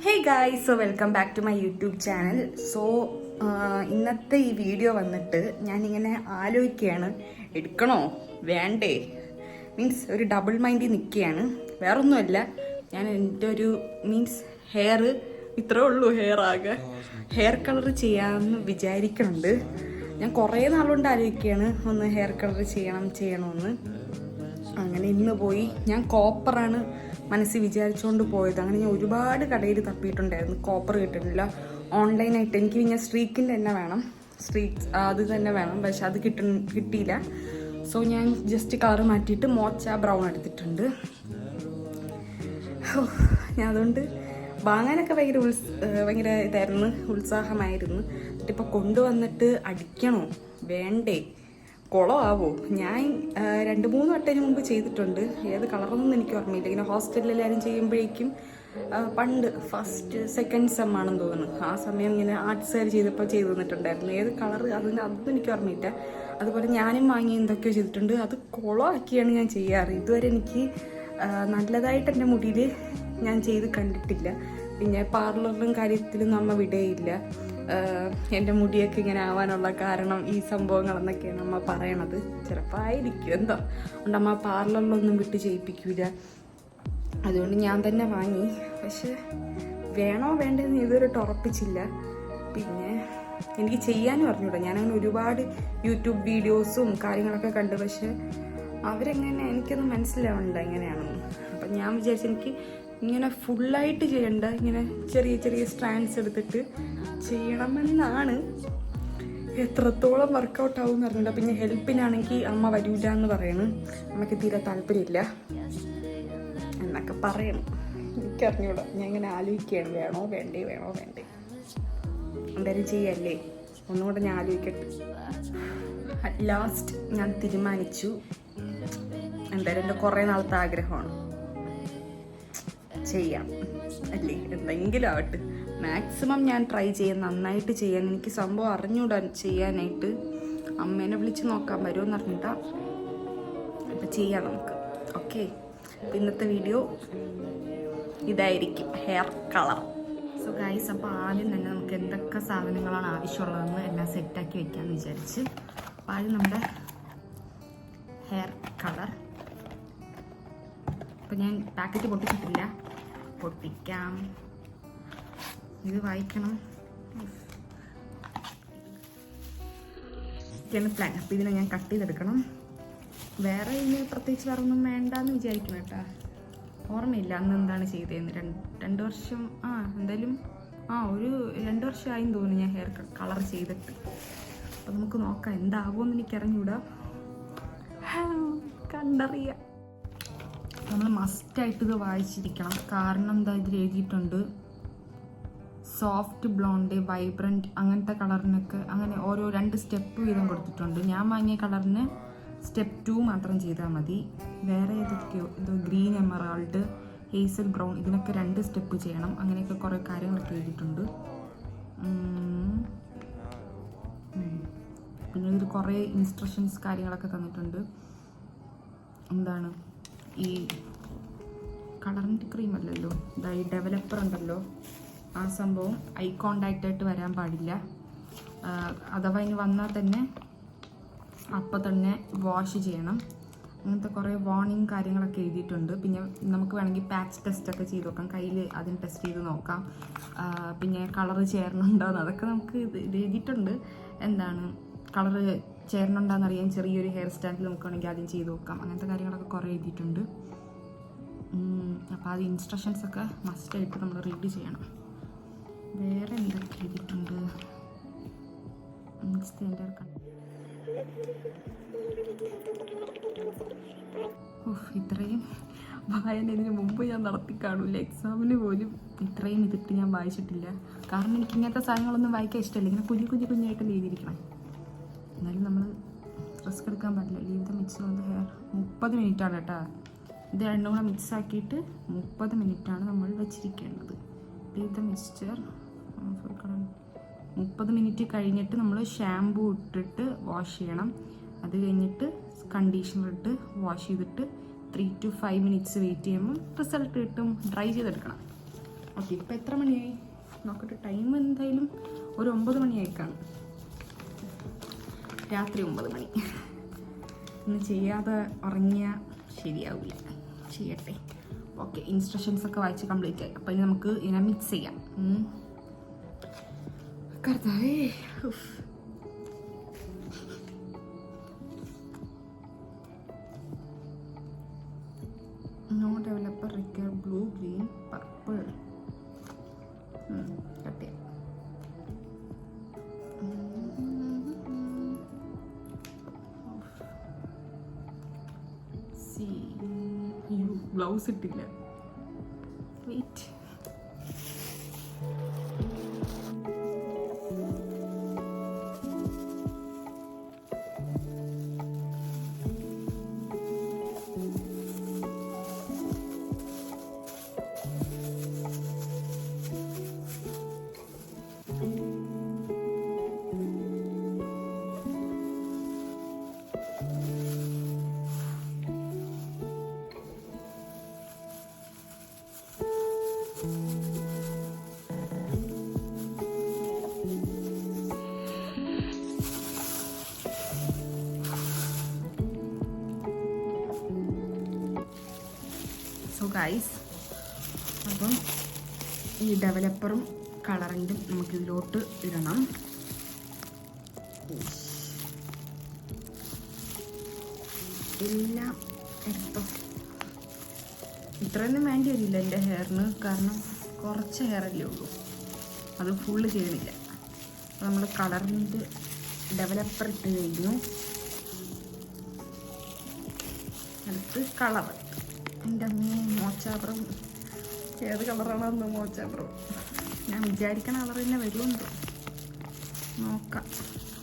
Hey guys, so welcome back to my YouTube channel. So ഇന്നത്തെ ഈ video വന്നിട്ട് ഞാനിങ്ങനെ ആലോചിക്കുകയാണ്, എടുക്കണോ വേണ്ടേ, മീൻസ് ഒരു ഡബിൾ മൈൻഡിൽ നിൽക്കുകയാണ്. വേറൊന്നുമല്ല, ഞാൻ എൻ്റെ ഒരു മീൻസ് ഹെയർ ഇത്രേ ഉള്ളൂ, ഹെയർ കളർ ചെയ്യാമെന്ന് വിചാരിക്കുന്നുണ്ട്. ഞാൻ കുറേ നാളുകൊണ്ട് ആലോചിക്കുകയാണ് ഒന്ന് ഹെയർ കളർ ചെയ്യണമെന്ന്. അങ്ങനെ ഇന്ന് പോയി. ഞാൻ കോപ്പറാണ് മനസ്സിൽ വിചാരിച്ചുകൊണ്ട് പോയത്. അങ്ങനെ ഞാൻ ഒരുപാട് കടയിൽ തപ്പിയിട്ടുണ്ടായിരുന്നു, കോപ്പർ കിട്ടുന്നില്ല. ഓൺലൈനായിട്ട് എനിക്ക് പിന്നെ സ്ട്രീക്കിൻ്റെ തന്നെ വേണം, അത് തന്നെ വേണം, പക്ഷെ അത് കിട്ടിയില്ല. സോ ഞാൻ ജസ്റ്റ് കളർ മാറ്റിയിട്ട് മോച്ച ബ്രൗൺ എടുത്തിട്ടുണ്ട്. ഞാൻ അതുകൊണ്ട് വാങ്ങാനൊക്കെ ഭയങ്കര ഇതായിരുന്നു, ഉത്സാഹമായിരുന്നു. എന്നിട്ടിപ്പോൾ കൊണ്ടുവന്നിട്ട് അടിക്കണോ വേണ്ടേ, കുളമാവോ? ഞാൻ 2-3 വട്ടത്തിന് മുമ്പ് ചെയ്തിട്ടുണ്ട്. ഏത് കളറൊന്നും എനിക്ക് ഓർമ്മയില്ല. ഇങ്ങനെ ഹോസ്റ്റലിൽ എല്ലാവരും ചെയ്യുമ്പോഴേക്കും പണ്ട് ഫസ്റ്റ് സെക്കൻഡ് സെം ആണെന്ന് തോന്നുന്നു, ആ സമയം ഇങ്ങനെ ആർട്സുകാർ ചെയ്തപ്പോൾ ചെയ്തു തന്നിട്ടുണ്ടായിരുന്നു. ഏത് കളർ അതൊന്നും എനിക്ക് ഓർമ്മയില്ല. അതുപോലെ ഞാനും വാങ്ങി എന്തൊക്കെയോ ചെയ്തിട്ടുണ്ട്. അത് കുളമാക്കിയാണ് ഞാൻ ചെയ്യാറ്. ഇതുവരെ എനിക്ക് നല്ലതായിട്ട് എൻ്റെ മുടിയിൽ ഞാൻ ചെയ്ത് കണ്ടിട്ടില്ല. പിന്നെ പാർലറിലും കാര്യത്തിലും നമ്മ വിടേയില്ല. എൻ്റെ മുടിയൊക്കെ ഇങ്ങനെ ആവാനുള്ള കാരണം ഈ സംഭവങ്ങളെന്നൊക്കെയാണ് അമ്മ പറയണത്. ചിലപ്പോൾ ആയിരിക്കും, എന്തോ അതുകൊണ്ട് അമ്മ പാർലറിലൊന്നും വിട്ട് ചെയ്യിപ്പിക്കില്ല. അതുകൊണ്ട് ഞാൻ തന്നെ വാങ്ങി. പക്ഷെ വേണോ വേണ്ടെന്ന് ഇതുവരെ ഉറപ്പിച്ചില്ല. പിന്നെ എനിക്ക് ചെയ്യാനും അറിഞ്ഞൂടാ. ഞാനങ്ങനെ ഒരുപാട് യൂട്യൂബ് വീഡിയോസും കാര്യങ്ങളൊക്കെ കണ്ടു, പക്ഷെ അവരെങ്ങനെ എനിക്കൊന്നും മനസ്സിലാവണ്ട എങ്ങനെയാണെന്ന്. അപ്പം ഞാൻ വിചാരിച്ചു എനിക്ക് ഇങ്ങനെ ഫുള്ളായിട്ട് ചെയ്യണ്ട, ഇങ്ങനെ ചെറിയ ചെറിയ സ്ട്രാൻഡ്സ് എടുത്തിട്ട് ചെയ്യണമെന്നാണ്. എത്രത്തോളം വർക്കൗട്ട് ആവും എന്ന് അറിഞ്ഞില്ല. പിന്നെ ഹെൽപ്പിനാണെങ്കിൽ അമ്മ വരൂല എന്ന് പറയണം, അമ്മയ്ക്ക് തീരെ താല്പര്യമില്ല എന്നൊക്കെ പറയണം. എനിക്കറിഞ്ഞൂടാ. ഞാൻ ഇങ്ങനെ ആലോചിക്കുകയാണ്, വേണോ വേണ്ടേ എന്തായാലും ചെയ്യല്ലേ, ഒന്നുകൂടെ ഞാൻ ആലോചിക്കട്ടെ. അറ്റ് ലാസ്റ്റ് ഞാൻ തീരുമാനിച്ചു. എന്തായാലും എൻ്റെ കുറേ നാളത്തെ ആഗ്രഹമാണ്, ചെയ്യാം അല്ലേ, എന്തെങ്കിലും ആവട്ടെ. മാക്സിമം ഞാൻ ട്രൈ ചെയ്യാൻ, നന്നായിട്ട് ചെയ്യാൻ. എനിക്ക് സംഭവം അറിഞ്ഞൂടാ ചെയ്യാനായിട്ട്. അമ്മേനെ വിളിച്ച് നോക്കാൻ വരുമെന്ന് അറിഞ്ഞിട്ടാ. അപ്പം ചെയ്യാം നമുക്ക്. ഓക്കെ, ഇന്നത്തെ വീഡിയോ ഇതായിരിക്കും, ഹെയർ കളർ. സോ ഗൈസ്, അപ്പോൾ ആദ്യം തന്നെ നമുക്ക് എന്തൊക്കെ സാധനങ്ങളാണ് ആവശ്യമുള്ളതെന്ന് എല്ലാം സെറ്റാക്കി വെക്കാമെന്ന് വിചാരിച്ച്. അപ്പോൾ ആദ്യം നമ്മുടെ ഹെയർ കളർ. അപ്പോൾ ഞാൻ പാക്കറ്റ് പൊട്ടിച്ചിട്ടില്ല, പൊട്ടിക്കാം. ഇത് വായിക്കണം, ഇതൊക്കെയാണ് പ്ലാൻ. അപ്പോൾ ഇതിനെ ഞാൻ കട്ട് ചെയ്തെടുക്കണം. വേറെ ഇതിന് പ്രത്യേകിച്ച് വേറെ ഒന്നും വേണ്ടെന്ന് വിചാരിക്കണം കേട്ടോ. ഓർമ്മയില്ല അന്ന് എന്താണ് ചെയ്തതെന്ന്. 2 വർഷം എന്തായാലും ഒരു 2 വർഷമായെന്ന് തോന്നുന്നു ഞാൻ ഹെയർ കളർ ചെയ്തിട്ട്. അപ്പോൾ നമുക്ക് നോക്കാം എന്താകുമെന്ന് എനിക്കറിഞ്ഞൂടാ, കണ്ടറിയാം. നമ്മൾ മസ്റ്റായിട്ട് ഇത് വായിച്ചിരിക്കണം. കാരണം എന്താ, ഇതിൽ എഴുതിയിട്ടുണ്ട് സോഫ്റ്റ് ബ്ലോണ്ട്, വൈബ്രൻറ്റ്, അങ്ങനത്തെ കളറിനൊക്കെ അങ്ങനെ ഓരോ 2 സ്റ്റെപ്പ് വീതം കൊടുത്തിട്ടുണ്ട്. ഞാൻ വാങ്ങിയ കളറിന് സ്റ്റെപ്പ് 2 മാത്രം ചെയ്താൽ മതി. വേറെ ഏതൊക്കെയോ ഇത് ഗ്രീൻ എമറാൾഡ്, ഹേസൽ ബ്രൗൺ, ഇതിനൊക്കെ 2 സ്റ്റെപ്പ് ചെയ്യണം. അങ്ങനെയൊക്കെ കുറേ കാര്യങ്ങളൊക്കെ എഴുതിയിട്ടുണ്ട്. പിന്നെ ഇതിൽ കുറേ ഇൻസ്ട്രക്ഷൻസ് കാര്യങ്ങളൊക്കെ തന്നിട്ടുണ്ട്. എന്താണ് ഈ കളറിൻ്റെ ക്രീം അല്ലല്ലോ, ഈ ഡെവലപ്പർ ഉണ്ടല്ലോ, ആ സംഭവം ഐ കോണ്ടാക്റ്റ് ആയിട്ട് വരാൻ പാടില്ല. അഥവാ ഇനി വന്നാൽ തന്നെ അപ്പം തന്നെ വാഷ് ചെയ്യണം. അങ്ങനത്തെ കുറേ വാർണിംഗ് കാര്യങ്ങളൊക്കെ എഴുതിയിട്ടുണ്ട്. പിന്നെ നമുക്ക് വേണമെങ്കിൽ പാച്ച് ടെസ്റ്റൊക്കെ ചെയ്ത് നോക്കാം, കയ്യിൽ അതിന് ടെസ്റ്റ് ചെയ്ത് നോക്കാം. പിന്നെ കളറ് ചേരണുണ്ടോയെന്ന് അതൊക്കെ നമുക്ക് എഴുതിയിട്ടുണ്ട്. എന്താണ് കളറ് ചേരണുണ്ടോയെന്ന് അറിയാൻ ചെറിയൊരു ഹെയർ സ്റ്റാൻഡിൽ നമുക്ക് വേണമെങ്കിൽ ആദ്യം ചെയ്ത് നോക്കാം. അങ്ങനത്തെ കാര്യങ്ങളൊക്കെ കുറേ എഴുതിയിട്ടുണ്ട്. അപ്പോൾ അത് ഇൻസ്ട്രക്ഷൻസൊക്കെ മസ്റ്റായിട്ട് നമ്മൾ റീഡ് ചെയ്യണം. വേറെ എന്തൊക്കെ എഴുതിയിട്ടുണ്ട്, ഇത്രയും വായന ഇതിന് മുമ്പ് ഞാൻ നടത്തി കാണൂല. എക്സാമിന് പോലും ഇത്രയും ഇതിട്ട് ഞാൻ വായിച്ചിട്ടില്ല. കാരണം എനിക്ക് ഇങ്ങനത്തെ സാധനങ്ങളൊന്നും വായിക്കാൻ ഇഷ്ടമല്ല. ഇങ്ങനെ കുഞ്ഞായിട്ട് എഴുതിയിരിക്കണം. എന്നാലും നമ്മൾ റിസ്ക് എടുക്കാൻ പാടില്ല. Leave the mix on the hair 30 മിനിറ്റാണ് കേട്ടോ. ഇത് രണ്ടും കൂടെ മിക്സ് ആക്കിയിട്ട് 30 മിനിറ്റാണ് നമ്മൾ വെച്ചിരിക്കേണ്ടത്. ലീവ് ദ മിക്സ്ചർ 30 മിനിറ്റ് കഴിഞ്ഞിട്ട് നമ്മൾ ഷാമ്പൂ ഇട്ടിട്ട് വാഷ് ചെയ്യണം. അത് കഴിഞ്ഞിട്ട് കണ്ടീഷണർ ഇട്ട് വാഷ് ചെയ്തിട്ട് 3 to 5 മിനിറ്റ്സ് വെയിറ്റ് ചെയ്യുമ്പോൾ റിസൾട്ട് കിട്ടും. ഡ്രൈ ചെയ്തെടുക്കണം. ഓക്കെ, ഇപ്പം എത്ര മണിയായി നോക്കട്ടെ. ടൈം എന്തായാലും ഒരു 9 മണിയായി കാണും. രാത്രി 9 മണി. ഇന്ന് ചെയ്യാതെ ഉറങ്ങിയാൽ ശരിയാവില്ല. ചെയ്യട്ടെ. ഓക്കെ, ഇൻസ്ട്രക്ഷൻസ് ഒക്കെ വായിച്ച് കംപ്ലീറ്റ് ആയി. അപ്പം ഇനി നമുക്ക് ഇതിനെ മിക്സ് ചെയ്യാം. കർത്താവേ, no developer require blue, green, purple. Cut ചെയ്യാം. ഗ്ലൗസ് ഇട്ടില്ല. വെയിറ്റ്. സോ ഗൈസ്, അപ്പം ഈ ഡെവലപ്പറും കളറിൻ്റും നമുക്കിതിലോട്ട് ഇടണം. എല്ലാം എടുത്തോ. ഇത്രയൊന്നും വേണ്ടി വരില്ല എൻ്റെ ഹെയറിന്, കാരണം കുറച്ച് ഹെയറല്ലേ ഉള്ളൂ, അത് ഫുള്ള് ചെയ്യണില്ല. അപ്പോൾ നമ്മൾ കളറിൻ്റെ ഡെവലപ്പർ ഇട്ട് കഴിഞ്ഞു. അടുത്ത് കളർ. എൻ്റെ അമ്മേ, മോച്ചാബ്രം. ഏത് കളറാണെന്ന് മോച്ചാബ്രം. ഞാൻ വിചാരിക്കണ കളർ തന്നെ വരുമുണ്ടോ നോക്കാം.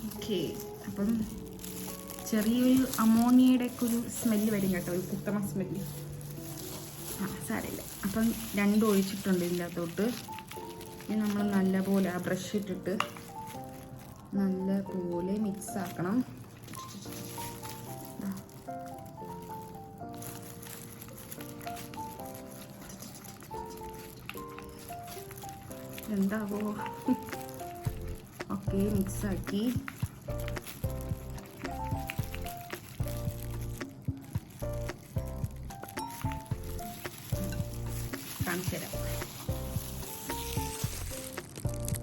ഓക്കെ, അപ്പം ചെറിയൊരു അമോണിയയുടെ ഒക്കെ ഒരു സ്മെല്ല് വരും കേട്ടോ, ഒരു കുത്തമ സ്മെല്ല്. സാരമില്ല. അപ്പം 2 ഒഴിച്ചിട്ടുണ്ട് ഇതിനകത്തോട്ട്. ഇനി നമ്മൾ നല്ലപോലെ ആ ബ്രഷ് ഇട്ടിട്ട് നല്ലപോലെ മിക്സ് ആക്കണം. എന്താവോ. ഓക്കെ, മിക്സാക്കി. കാണിച്ചു തരാം.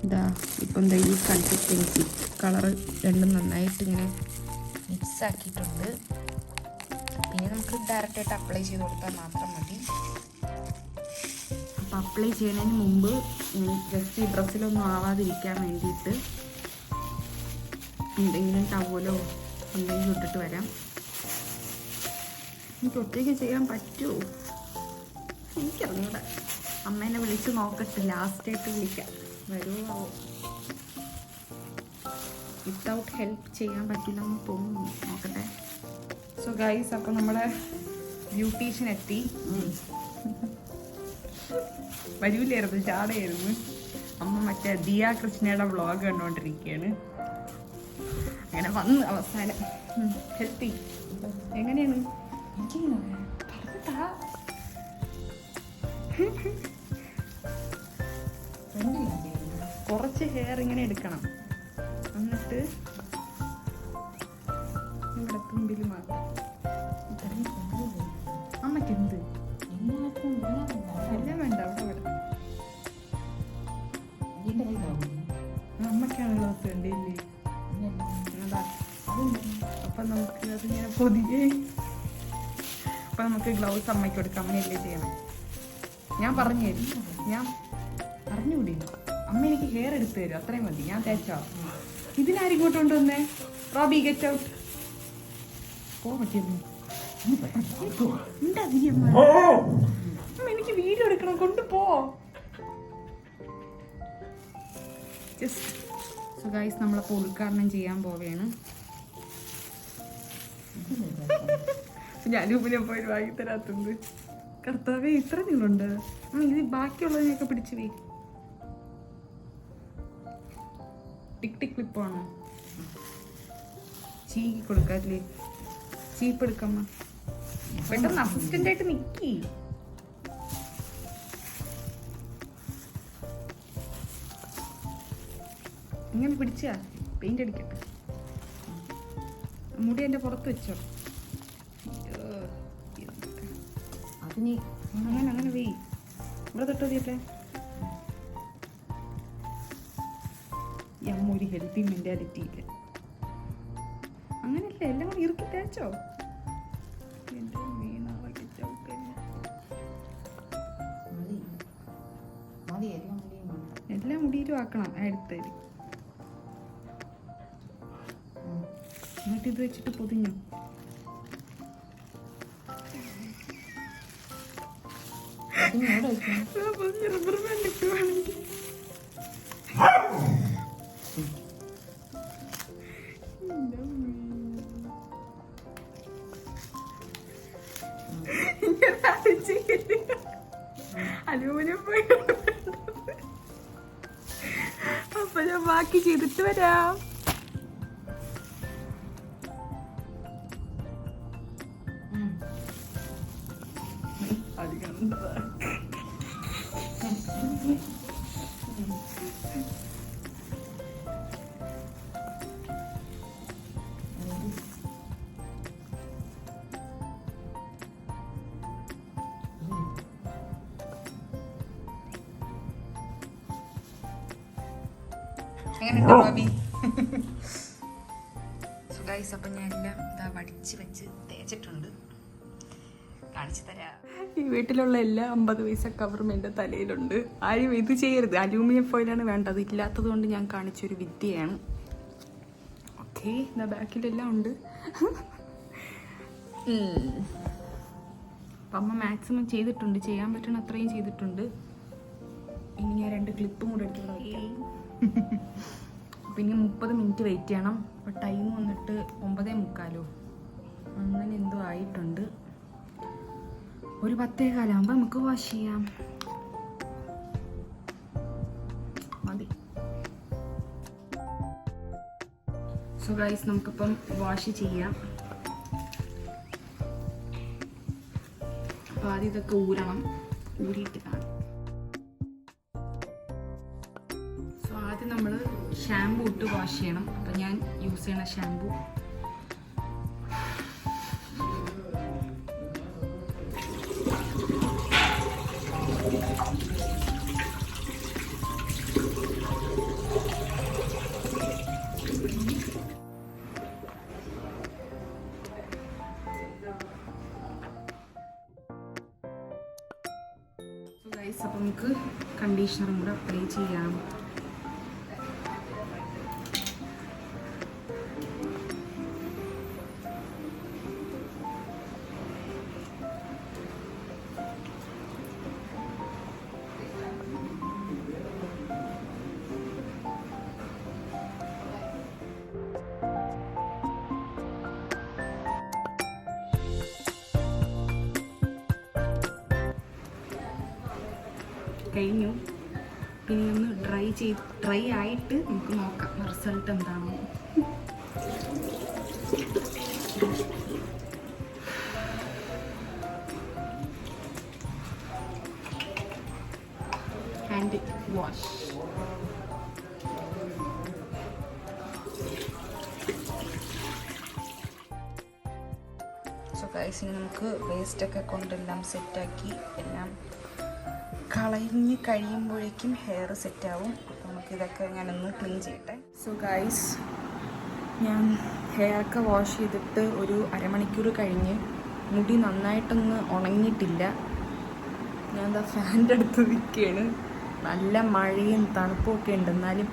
ഇതാ ഇപ്പം എന്താ ഈ കൺസിസ്റ്റൻസി. കളറ് രണ്ടും നന്നായിട്ട് ഇങ്ങനെ മിക്സ് ആക്കിയിട്ടുണ്ട്. പിന്നെ നമുക്ക് ഡയറക്റ്റായിട്ട് അപ്ലൈ ചെയ്ത് കൊടുത്താൽ മാത്രം മതി. അപ്പോൾ അപ്ലൈ ചെയ്യുന്നതിന് മുമ്പ് ജസ്റ്റ് ഈ ഡ്രസ്സിലൊന്നും ആവാതിരിക്കാൻ വേണ്ടിയിട്ട് എന്തെങ്കിലും ടവലോ എന്തെങ്കിലും ഇട്ടിട്ട് വരാം. എനിക്ക് ഒറ്റയ്ക്ക് ചെയ്യാൻ പറ്റുമോ എനിക്കറിഞ്ഞൂടെ. അമ്മേനെ വിളിച്ച് നോക്കട്ടെ, ലാസ്റ്റായിട്ട് വിളിക്കാം. വരുമോ? വിത്തൗട്ട് ഹെൽപ്പ് ചെയ്യാൻ പറ്റില്ലെന്ന് തോന്നുന്നു. നോക്കട്ടെ. സോ ഗൈസ്, അപ്പോൾ നമ്മുടെ ബ്യൂട്ടീഷ്യൻ എത്തി. വരൂലായിരുന്നു, ചാടയായിരുന്നു. അമ്മ മറ്റേ ദിയ കൃഷ്ണയുടെ വ്ളോഗ് കണ്ടുകൊണ്ടിരിക്കുകയാണ്. അങ്ങനെ വന്ന് അവസാനം ഹെൽപ്പ് ചെയ്യും. എങ്ങനെയാണ്? കുറച്ച് ഹെയർ ഇങ്ങനെ എടുക്കണം, എന്നിട്ട് ഇവിടെ തുമ്പിൽ മാത്രം. അമ്മയ്ക്ക് എന്ത് എല്ലാം വേണ്ട, അവിടെ അമ്മയ്ക്കാണല്ലോ വേണ്ടിയില്ലേ? അതാ. അപ്പൊ നമുക്ക് അതിങ്ങനെ പൊതിയെ. അപ്പൊ നമുക്ക് ഗ്ലൗസ് അമ്മയ്ക്ക് കൊടുക്കാം. അമ്മയല്ലേ ചെയ്യണം. ഞാൻ പറഞ്ഞു തരും. ഞാൻ അറിഞ്ഞുകൂടി. അമ്മ എനിക്ക് ഹെയർ എടുത്തു തരും, അത്രയും മതി. ഞാൻ തേച്ചോ. ഇതിനാരും ഇങ്ങോട്ട് കൊണ്ടുവന്നേ? Robbie get out. പോ പറ്റിയിരുന്നു. എനിക്ക് വീഡിയോ എടുക്കണം, കൊണ്ടുപോ. സോ ഗൈസ്, നമ്മളപ്പോൾ ഉദ്ഘാടനം ചെയ്യാൻ പോവുകയാണ്. ഞാനൂപിനെ പോയി വാങ്ങി തരാത്തുണ്ട്. കർത്താവേ, ഇത്ര നീളുണ്ട്. ഇത് ബാക്കിയുള്ളതിനെയൊക്കെ പിടിച്ചു വേ. ടിക് ടിക് ക്ലിപ്പാണോ? ചീക്കി കൊടുക്കാറില്ലേ? ചീപ്പ് എടുക്കമ്മ. പെട്ടെന്ന് അസിസ്റ്റന്റ് ആയിട്ട് നിക്കി. ഇങ്ങനെ പിടിച്ചാ പെയിന്റ് അടിക്കട്ടെ. മുടി എൻ്റെ പുറത്ത് വെച്ചോ. അതിന് അങ്ങനെ വെയ്. ഇവിടെ തൊട്ട് മതിയട്ടെ. ഒരു ഹെൽത്തി മെന്റാലിറ്റി ഇല്ല. അങ്ങനെയല്ല, എല്ലാം കൂടി ഇറുക്കി തേച്ചോ. എല്ലാം മുടിയിലും ആക്കണം. അടുത്തത് എന്നിട്ട് ഇത് വെച്ചിട്ട് പൊതിഞ്ഞു. റബ്ബർ ബാൻഡ് ഇട്ടുവാണെങ്കിൽ അലൂമിനിയം അപ്പൊ ഞാൻ ബാക്കി ചെയ്തിട്ട് വരാം. അപ്പം ഞാൻ എല്ലാം ഇതാ വടിച്ച് വെച്ച് തേച്ചിട്ടുണ്ട്. കാണിച്ചു തരാം. ഈ വീട്ടിലുള്ള എല്ലാ 50 പൈസ കവറും എൻ്റെ തലയിലുണ്ട്. ആരും ഇത് ചെയ്യരുത്. അലൂമിനിയം ഫോയിലാണ് വേണ്ടത്. ഇല്ലാത്തത് കൊണ്ട് ഞാൻ കാണിച്ചൊരു വിദ്യയാണ്. ഓക്കെ, ഇതാ ബാക്കിലെല്ലാം ഉണ്ട്. അപ്പം അമ്മ മാക്സിമം ചെയ്തിട്ടുണ്ട്. ചെയ്യാൻ പറ്റുന്ന അത്രയും ചെയ്തിട്ടുണ്ട്. ഇനി ഞാൻ 2 ക്ലിപ്പും കൂടെ എടുത്തിട്ടുണ്ട്. പിന്നെ 30 മിനിറ്റ് വെയിറ്റ് ചെയ്യണം. അപ്പോൾ ടൈം വന്നിട്ട് 9:45 അങ്ങനെ എന്തോ ആയിട്ടുണ്ട്. ഒരു 10:15 നമുക്ക് വാഷ് ചെയ്യാം. മതി. സോ ഗൈസ്, നമുക്കിപ്പം വാഷ് ചെയ്യാം. അപ്പോൾ ആദ്യം ഇതൊക്കെ ഊരണം. ഊരിയിട്ട് കാണാം. ആദ്യം നമ്മൾ ഷാമ്പൂ ഇട്ട് വാഷ് ചെയ്യണം. അപ്പം ഞാൻ യൂസ് ചെയ്യണ ഷാമ്പൂ അപ്പം നമുക്ക് കണ്ടീഷണറും കൂടെ അപ്ലൈ ചെയ്യാം. കഴിഞ്ഞു. ഇനി ഒന്ന് ഡ്രൈ ആയിട്ട് നമുക്ക് നോക്കാം റിസൾട്ട് എന്താണോ. Hand wash. സോ ഗൈസ്, ഇനി നമുക്ക് വേസ്റ്റൊക്കെ കൊണ്ടെല്ലാം സെറ്റാക്കി എല്ലാം കളഞ്ഞ് കഴിയുമ്പോഴേക്കും ഹെയർ സെറ്റാവും. അപ്പോൾ നമുക്കിതൊക്കെ ഞാനൊന്ന് ക്ലീൻ ചെയ്യട്ടെ. സോ ഗൈസ്, ഞാൻ ഹെയറൊക്കെ വാഷ് ചെയ്തിട്ട് ഒരു അരമണിക്കൂർ കഴിഞ്ഞ് മുടി നന്നായിട്ടൊന്ന് ഉണങ്ങിയിട്ടില്ല. ഞാൻ എന്താ ഫാൻ്റെ അടുത്ത് നിൽക്കുകയാണ്. നല്ല മഴയും തണുപ്പും ഒക്കെ ഉണ്ട്. എന്നാലും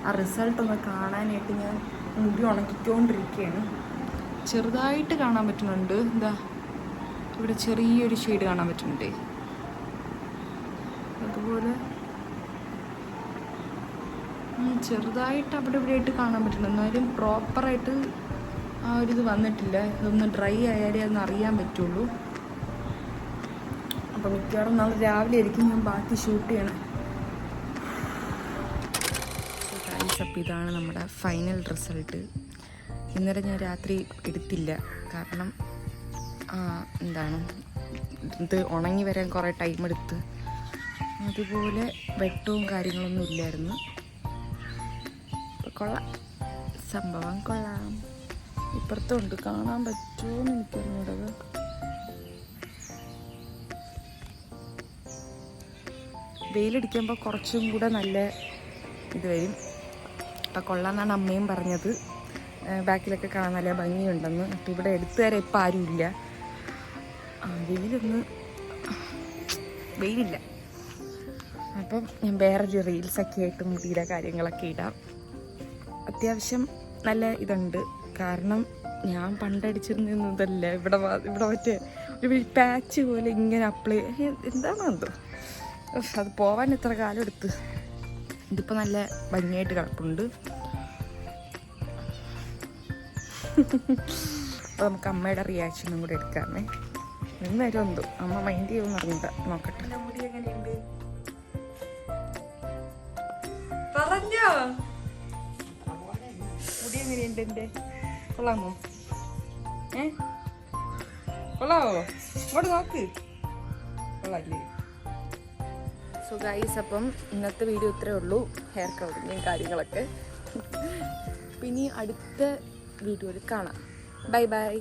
ആ റിസൾട്ടൊന്ന് കാണാനായിട്ട് ഞാൻ മുടി ഉണക്കിക്കൊണ്ടിരിക്കുകയാണ്. ചെറുതായിട്ട് കാണാൻ പറ്റുന്നുണ്ട്. എന്താ ഇവിടെ ചെറിയൊരു ഷെയ്ഡ് കാണാൻ പറ്റുന്നുണ്ട്. അതുപോലെ ചെറുതായിട്ട് അവിടെ ഇവിടെ ആയിട്ട് കാണാൻ പറ്റുന്നു. എന്നാലും പ്രോപ്പറായിട്ട് ആ ഒരിത് വന്നിട്ടില്ല. ഇതൊന്ന് ഡ്രൈ ആയാലേ അതൊന്ന് അറിയാൻ പറ്റുള്ളൂ. അപ്പോൾ മിക്കവാറും നാളെ രാവിലെ ആയിരിക്കും ഞാൻ ബാക്കി ഷൂട്ട് ചെയ്യണം. അപ്പോൾ ഇതാണ് നമ്മുടെ ഫൈനൽ റിസൾട്ട്. ഇന്നലെ ഞാൻ രാത്രി എടുത്തില്ല. കാരണം എന്താണ് ഇത് ഉണങ്ങി വരാൻ കുറേ ടൈം എടുത്ത്. അതുപോലെ വെട്ടവും കാര്യങ്ങളൊന്നും ഇല്ലായിരുന്നു. കൊള്ളാം, സംഭവം കൊള്ളാം. ഇപ്പുറത്തുണ്ട്, കാണാൻ പറ്റുമോ എന്ന് എനിക്കറിഞ്ഞൂടത്. വെയിലടിക്കുമ്പോൾ കുറച്ചും കൂടെ നല്ല ഇത് വരും. അപ്പം കൊള്ളാമെന്നാണ് അമ്മയും പറഞ്ഞത്. ബാക്കിലൊക്കെ കാണാൻ നല്ല ഭംഗിയുണ്ടെന്ന്. അപ്പം ഇവിടെ എടുത്തു തരാൻ ഇപ്പം ആരുമില്ല. വെയിലില്ല. അപ്പം ഞാൻ വേറൊരു റീൽസൊക്കെ ആയിട്ട് മുടിയുടെ കാര്യങ്ങളൊക്കെ ഇടാം. അത്യാവശ്യം നല്ല ഇതുണ്ട്. കാരണം ഞാൻ പണ്ടടിച്ചിരുന്നതല്ല, ഇവിടെ മറ്റേ ഒരു പാച്ച് പോലെ ഇങ്ങനെ അപ്ലൈ എന്താണോ എന്തോ, അത് പോവാൻ എത്ര കാലം എടുത്ത്. ഇതിപ്പോൾ നല്ല ഭംഗിയായിട്ട് കിടപ്പുണ്ട്. അപ്പോൾ നമുക്ക് അമ്മയുടെ റിയാക്ഷനും കൂടെ എടുക്കാമേ. എന്തായാലും എന്തോ അമ്മ മൈൻഡ് ചെയ്യുമെന്ന് അറിഞ്ഞിട്ട് നോക്കട്ടെ. മുടി എങ്ങനെയുണ്ട് പറഞ്ഞോ? മുടി എങ്ങനെയുണ്ട് എൻ്റെ? കൊള്ളാമോ? കൊള്ളാവോ? ഇങ്ങോട്ട് നോക്ക്. കൊള്ളാല്ലേ? സോ ഗൈസ്, അപ്പം ഇന്നത്തെ വീഡിയോ ഇത്രയേ ഉള്ളൂ. ഹെയർ കളറിങ്ങും കാര്യങ്ങളൊക്കെ. പിന്നെ അടുത്ത വീഡിയോയിൽ കാണാം. Bye bye.